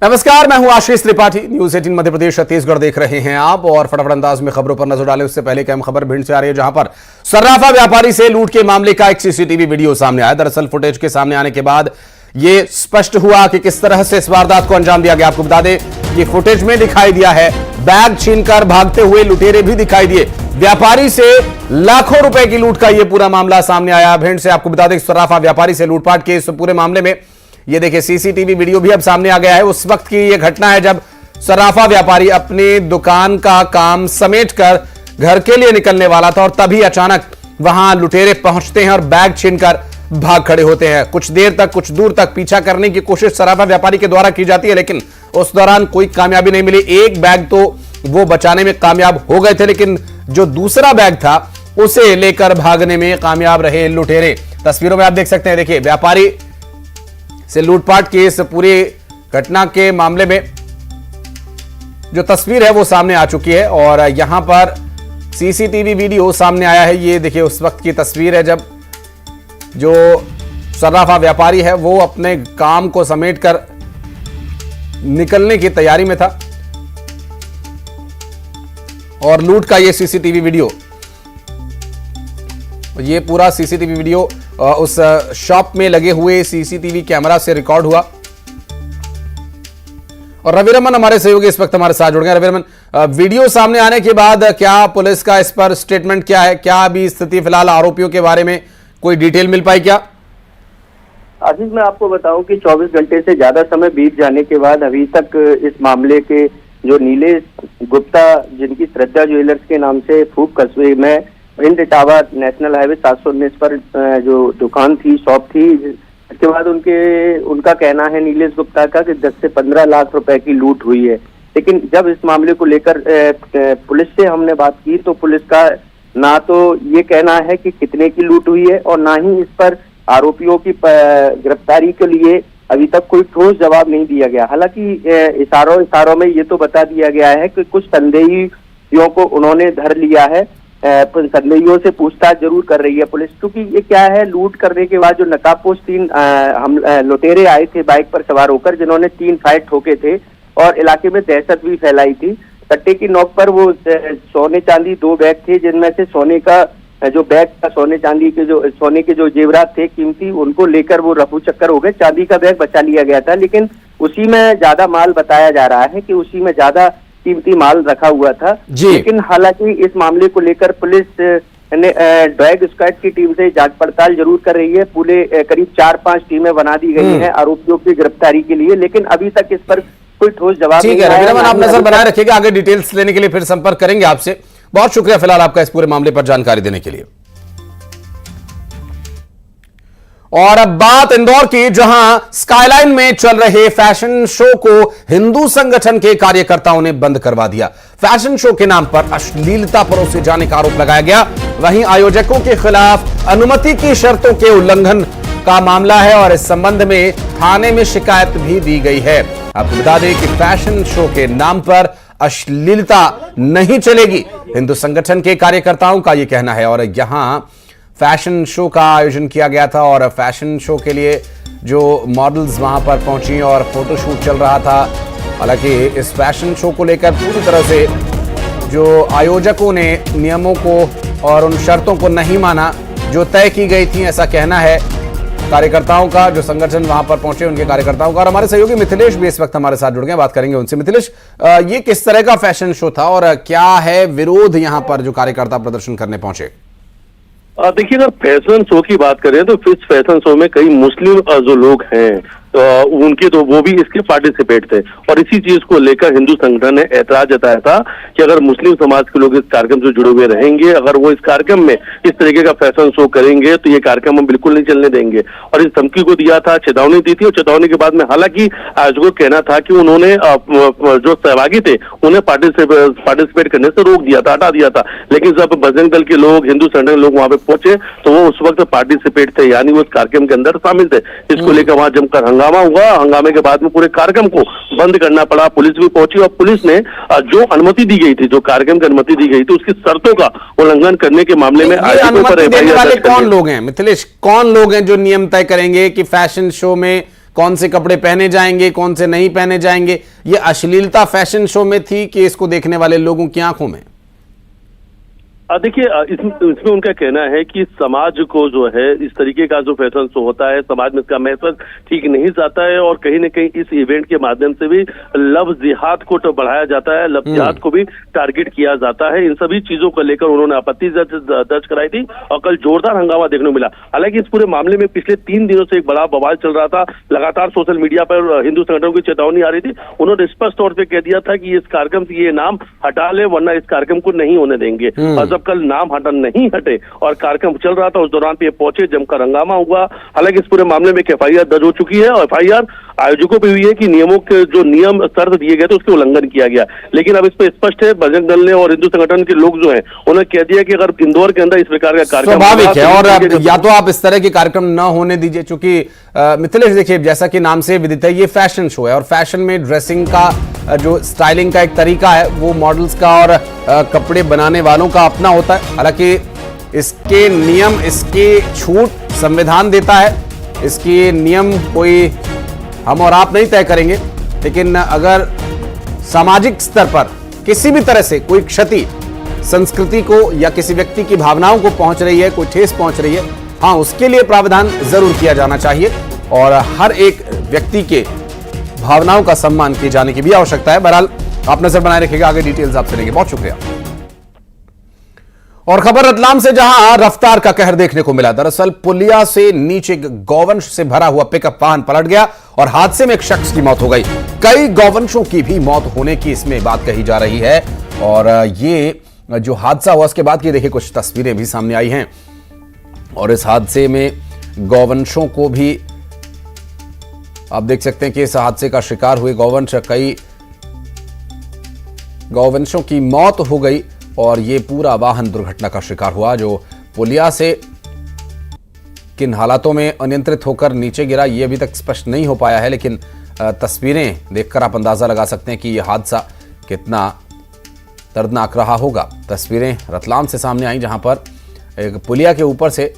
नमस्कार, मैं हूं आशीष त्रिपाठी। न्यूज 18 मध्य प्रदेश छत्तीसगढ़ देख रहे हैं आप और फटाफट अंदाज में खबरों पर नजर डालें। उससे पहले की अहम खबर भिंड से आ रही है, जहां पर सर्राफा व्यापारी से लूट के मामले का एक सीसीटीवी वीडियो सामने आया। दरअसल फुटेज के सामने आने के बाद यह स्पष्ट हुआ कि किस तरह से इस वारदात को अंजाम दिया गया। आपको बता दें, ये फुटेज में दिखाई दिया है, बैग छीनकर भागते हुए लुटेरे भी दिखाई दिए। व्यापारी से लाखों रुपए की लूट का यह पूरा मामला सामने आया भिंड से। आपको बता दें, सर्राफा व्यापारी से लूटपाट के इस पूरे मामले में ये देखिए सीसीटीवी वीडियो भी अब सामने आ गया है। उस वक्त की यह घटना है जब सर्राफा व्यापारी अपनी दुकान का काम समेटकर घर के लिए निकलने वाला था और तभी अचानक वहां लुटेरे पहुंचते हैं और बैग छीनकर भाग खड़े होते हैं। कुछ देर तक, कुछ दूर तक पीछा करने की कोशिश सर्राफा व्यापारी के द्वारा की जाती है, लेकिन उस दौरान कोई कामयाबी नहीं मिली। एक बैग तो वो बचाने में कामयाब हो गए थे, लेकिन जो दूसरा बैग था उसे लेकर भागने में कामयाब रहे लुटेरे। तस्वीरों में आप देख सकते हैं, देखिए व्यापारी से लूटपाट की इस पूरी घटना के मामले में जो तस्वीर है वो सामने आ चुकी है और यहां पर सीसीटीवी वीडियो सामने आया है। ये देखिए उस वक्त की तस्वीर है जब जो सर्राफा व्यापारी है वो अपने काम को समेटकर निकलने की तैयारी में था और लूट का ये सीसीटीवी वीडियो, ये पूरा सीसीटीवी वीडियो उस शॉप में लगे हुए सीसीटीवी कैमरा से रिकॉर्ड हुआ। और रवि रमन हमारे सहयोगी इस वक्त हमारे साथ जुड़ गए। रवि रमन, वीडियो सामने आने के बाद क्या पुलिस का इस पर स्टेटमेंट क्या है? क्या अभी स्थिति फिलहाल आरोपियों के बारे में कोई डिटेल मिल पाई क्या? आशीष, मैं आपको बताऊं कि 24 घंटे से ज्यादा समय बीत जाने के बाद अभी तक इस मामले के जो नीलेश गुप्ता, जिनकी श्रद्धा ज्वेलर्स के नाम से फूक कस्बे में भिंड इटावा नेशनल हाईवे 719 पर जो दुकान थी, शॉप थी, इसके बाद उनका कहना है नीलेश गुप्ता का कि 10 से 15 लाख रुपए की लूट हुई है। लेकिन जब इस मामले को लेकर पुलिस से हमने बात की तो पुलिस का ना तो ये कहना है कि कितने की लूट हुई है और ना ही इस पर आरोपियों की गिरफ्तारी के लिए अभी तक कोई ठोस जवाब नहीं दिया गया। हालांकि इशारों में ये तो बता दिया गया है कि कुछ संदेहियों को उन्होंने धर लिया है। संदेहियों से पूछताछ जरूर कर रही है पुलिस, क्योंकि ये क्या है, लूट करने के बाद जो नकाबपोश 3 लुटेरे आए थे बाइक पर सवार होकर, जिन्होंने 3 फायर ठोके थे और इलाके में दहशत भी फैलाई थी। कट्टे की नोक पर वो सोने चांदी 2 बैग थे, जिनमें से सोने का जो बैग था, सोने के जो जेवरात थे कीमती, उनको लेकर वो रफू चक्कर हो गए। चांदी का बैग बचा लिया गया था, लेकिन उसी में ज्यादा माल बताया जा रहा है कि उसी में ज्यादा कीमती माल रखा हुआ था। लेकिन हालांकि इस मामले को लेकर पुलिस ने ड्रैग स्क्वाड की टीम से जांच पड़ताल जरूर कर रही है। पूरे करीब 4-5 टीमें बना दी गई हैं आरोपियों की गिरफ्तारी के लिए, लेकिन अभी तक इस पर कोई ठोस जवाब नहीं आया है। आप नजर बनाए रखिएगा, आगे डिटेल्स लेने के लिए फिर संपर्क करेंगे आपसे। बहुत शुक्रिया फिलहाल आपका इस पूरे मामले पर जानकारी देने के लिए। और अब बात इंदौर की, जहां स्काईलाइन में चल रहे फैशन शो को हिंदू संगठन के कार्यकर्ताओं ने बंद करवा दिया। फैशन शो के नाम पर अश्लीलता परोसे जाने का आरोप लगाया गया। वहीं आयोजकों के खिलाफ अनुमति की शर्तों के उल्लंघन का मामला है और इस संबंध में थाने में शिकायत भी दी गई है। आपको बता दें कि फैशन शो के नाम पर अश्लीलता नहीं चलेगी, हिंदू संगठन के कार्यकर्ताओं का यह कहना है। और यहां फैशन शो का आयोजन किया गया था और फैशन शो के लिए जो मॉडल्स वहां पर पहुंची और फोटोशूट चल रहा था। हालांकि इस फैशन शो को लेकर पूरी तरह से जो आयोजकों ने नियमों को और उन शर्तों को नहीं माना जो तय की गई थी, ऐसा कहना है कार्यकर्ताओं का, जो संगठन वहां पर पहुंचे उनके कार्यकर्ताओं का। और हमारे सहयोगी मिथिलेश भी इस वक्त हमारे साथ जुड़ गए, बात करेंगे उनसे। मिथिलेश, ये किस तरह का फैशन शो था और क्या है विरोध यहां पर जो कार्यकर्ता प्रदर्शन करने पहुंचे? देखिए, अगर फैशन शो की बात करें तो इस फैशन शो में कई मुस्लिम जो लोग हैं उनके तो वो भी इसके पार्टिसिपेट थे और इसी चीज को लेकर हिंदू संगठन ने ऐतराज जताया था कि अगर मुस्लिम समाज के लोग इस कार्यक्रम से जुड़े हुए रहेंगे, अगर वो इस कार्यक्रम में इस तरीके का फैशन शो करेंगे तो ये कार्यक्रम हम बिल्कुल नहीं चलने देंगे। और इस धमकी को दिया था, चेतावनी दी थी और चेतावनी के बाद में हालांकि आयोजकों का कहना था कि उन्होंने जो सहभागी थे उन्हें पार्टिसिपेट करने से रोक दिया था, हटा दिया था। लेकिन जब बजरंग दल के लोग, हिंदू संगठन के लोग वहां पे पहुंचे तो वो उस वक्त पार्टिसिपेट थे, यानी वो इस कार्यक्रम के अंदर शामिल थे। इसको लेकर वहां जमकर हंगामा हुआ। हंगामे के बाद में पूरे कार्यक्रम को बंद करना पड़ा। पुलिस भी पहुंची और पुलिस ने जो अनुमति दी गई थी, जो कार्यक्रम की अनुमति दी गई थी, उसकी शर्तों का उल्लंघन करने के मामले में अनुमति देने वाले कौन लोग हैं मिथिलेश? कौन लोग हैं जो नियम तय करेंगे कि फैशन शो में कौन से कपड़े पहने जाएंगे, कौन से नहीं पहने जाएंगे। ये अश्लीलता फैशन शो में थी कि इसको देखने वाले लोगों की आंखों में? देखिए, इसमें उनका कहना है कि समाज को जो है इस तरीके का जो फैशन शो होता है, समाज में इसका मैसेज ठीक नहीं जाता है और कहीं न कहीं इस इवेंट के माध्यम से भी लव जिहाद को तो बढ़ाया जाता है, लव जिहाद को भी टारगेट किया जाता है। इन सभी चीजों को लेकर उन्होंने आपत्ति दर्ज कराई थी और कल जोरदार हंगामा देखने को मिला। हालांकि इस पूरे मामले में पिछले 3 दिनों से एक बड़ा बवाल चल रहा था। लगातार सोशल मीडिया पर हिंदू संगठनों की चेतावनी आ रही थी। उन्होंने स्पष्ट तौर पर कह दिया था कि इस कार्यक्रम से ये नाम हटा ले, वरना इस कार्यक्रम को नहीं होने देंगे। और जब कल नाम नहीं हटे और कार्यक्रम चल रहा था, उस दौरान पे पहुंचे, जमकर हंगामा हुआ। हालांकि इस पूरे मामले में एक FIR दर्ज हो चुकी है और FIR आयोजकों पे हुई है कि नियमों के जो नियम शर्त दिए गए थे उसके उल्लंघन किया गया। लेकिन अब इस पर स्पष्ट है, बजरंग दल ने और हिंदू संगठन के लोग जो हैं उन्होंने कह दिया कि अगर इंदौर के अंदर इस प्रकार का कार्यक्रम स्वाभाविक है और या तो आप इस तरह के कार्यक्रम न होने दीजिए, क्योंकि मिथिलेश देखिए, जैसा कि नाम से विदित है, ये फैशन शो है और फैशन में ड्रेसिंग का जो स्टाइलिंग का एक तरीका है वो मॉडल्स का और कपड़े बनाने वालों का अपना होता है। हालांकि इसके नियम, इसकी छूट संविधान देता है, इसके नियम कोई हम और आप नहीं तय करेंगे। लेकिन अगर सामाजिक स्तर पर किसी भी तरह से कोई क्षति संस्कृति को या किसी व्यक्ति की भावनाओं को पहुंच रही है, कोई ठेस पहुंच रही है, हाँ, उसके लिए प्रावधान जरूर किया जाना चाहिए और हर एक व्यक्ति के भावनाओं का सम्मान किए जाने की भी आवश्यकता है। बहरहाल आप नजर बनाए रखिएगा, आगे डिटेल्स आपसे लेंगे। बहुत शुक्रिया। और खबर रतलाम से, जहां रफ्तार का कहर देखने को मिला। दरअसल पुलिया से नीचे गौवंश से भरा हुआ पिकअप वाहन पलट गया और हादसे में एक शख्स की मौत हो गई। कई गौवंशों की भी मौत होने की इसमें बात कही जा रही है। और ये जो हादसा हुआ उसके बाद की देखिए कुछ तस्वीरें भी सामने आई हैं और इस हादसे में गौवंशों को भी आप देख सकते हैं कि इस हादसे का शिकार हुए गौवंश, कई गौवंशों की मौत हो गई और ये पूरा वाहन दुर्घटना का शिकार हुआ। जो पुलिया से किन हालातों में अनियंत्रित होकर नीचे गिरा ये अभी तक स्पष्ट नहीं हो पाया है, लेकिन तस्वीरें देखकर आप अंदाजा लगा सकते हैं कि यह हादसा कितना दर्दनाक रहा होगा। तस्वीरें रतलाम से सामने आई, जहां पर एक पुलिया के ऊपर से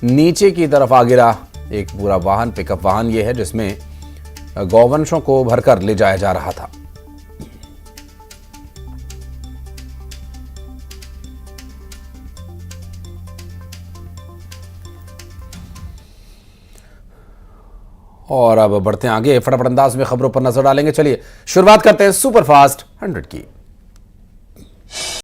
नीचे की तरफ आ गिरा एक पूरा वाहन, पिकअप वाहन ये है, जिसमें गौवंशों को भरकर ले जाया जा रहा था। और अब बढ़ते हैं आगे, फटाफट अंदाज में खबरों पर नजर डालेंगे। चलिए शुरुआत करते हैं सुपरफास्ट 100 की।